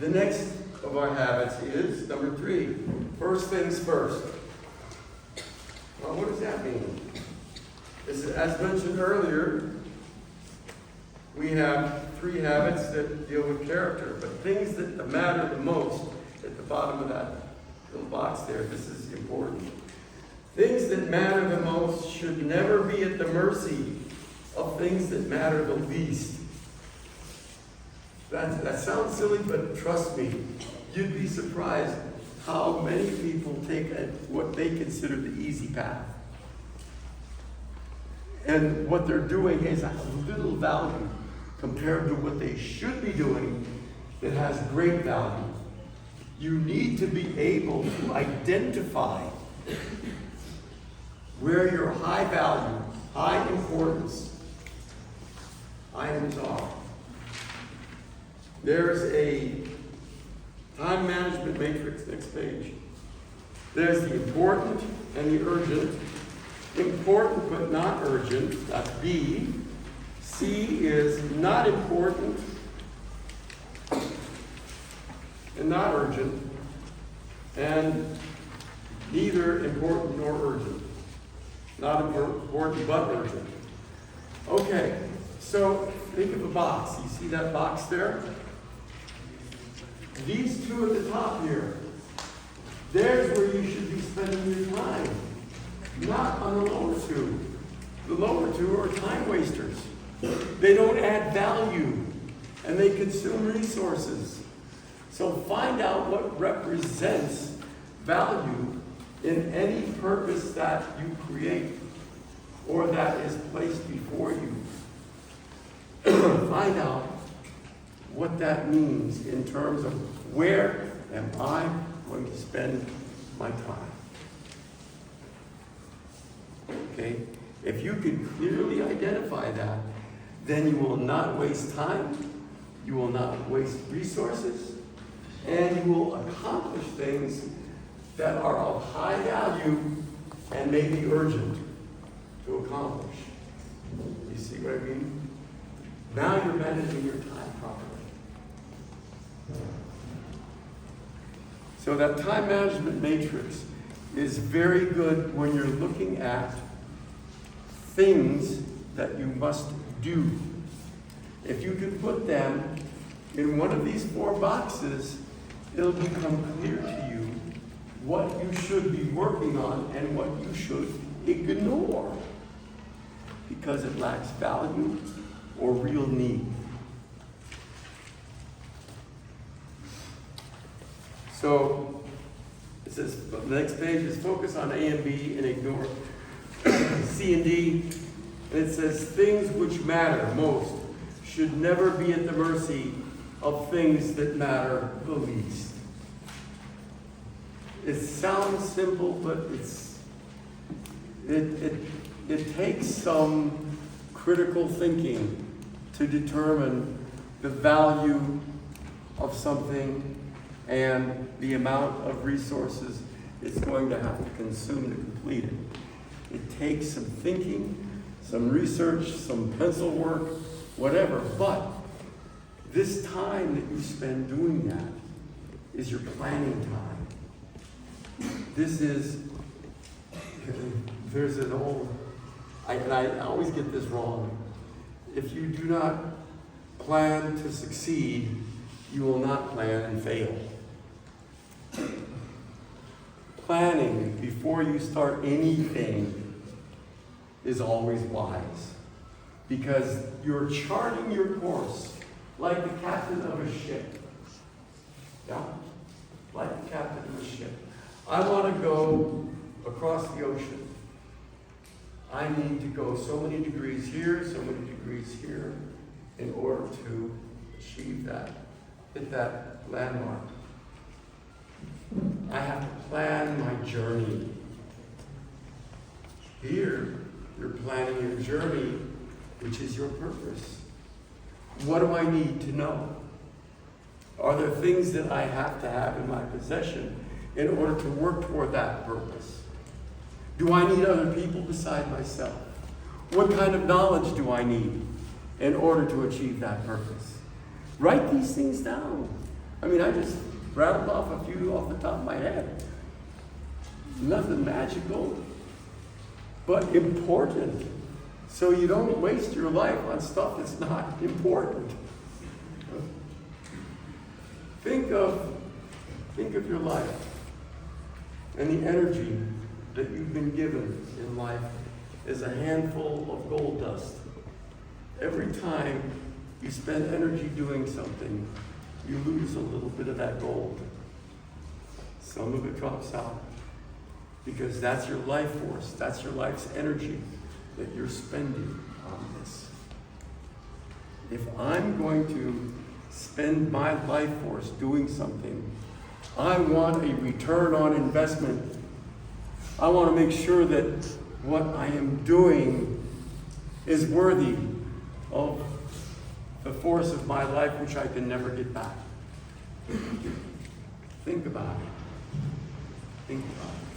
The next of our habits is number 3. First things first. Well, what does that mean? As mentioned earlier, we have 3 habits that deal with character, but things that matter the most at the bottom of that little box there, this is important. Things that matter the most should never be at the mercy of things that matter the least. That sounds silly, but trust me, you'd be surprised how many people take what they consider the easy path. And what they're doing has little value compared to what they should be doing that has great value. You need to be able to identify where your high value, high importance items are. There's a time management matrix, next page. There's the important and the urgent. Important but not urgent, that's B. C is not important and not urgent, and neither important nor urgent. Not important but urgent. Okay, so think of a box. You see that box there? These 2 at the top here, there's where you should be spending your time, not on the lower 2. The lower 2 are time wasters. They don't add value, and they consume resources. So find out what represents value in any purpose that you create or that is placed before you. Find out what that means in terms of where am I going to spend my time. Okay? If you can clearly identify that, then you will not waste time, you will not waste resources, and you will accomplish things that are of high value and may be urgent to accomplish. You see what I mean? Now you're managing your time properly. So that time management matrix is very good when you're looking at things that you must do. If you can put them in one of these 4 boxes, it'll become clear to you what you should be working on and what you should ignore because it lacks value or real need. So it says the next page is focus on A and B and ignore C and D. And it says things which matter most should never be at the mercy of things that matter the least. It sounds simple, but it takes some critical thinking to determine the value of something and the amount of resources it's going to have to consume to complete it. It takes some thinking, some research, some pencil work, whatever, but this time that you spend doing that is your planning time. This is, there's an old, I always get this wrong. If you do not plan to succeed, you will not plan and fail. Planning before you start anything is always wise because you're charting your course like the captain of a ship. Yeah? Like the captain of a ship. I want to go across the ocean. I need to go so many degrees here, so many degrees here in order to achieve that, hit that landmark. I have to plan my journey. Here, you're planning your journey, which is your purpose. What do I need to know? Are there things that I have to have in my possession in order to work toward that purpose? Do I need other people beside myself? What kind of knowledge do I need in order to achieve that purpose? Write these things down. I mean, I just rattled off a few off the top of my head. Nothing magical, but important. So you don't waste your life on stuff that's not important. Think of your life and the energy that you've been given in life as a handful of gold dust. Every time you spend energy doing something, you lose a little bit of that gold. Some of it drops out because that's your life force, that's your life's energy that you're spending on this. If I'm going to spend my life force doing something, I want a return on investment. I want to make sure that what I am doing is worthy of the force of my life, which I can never get back. Think about it. Think about it.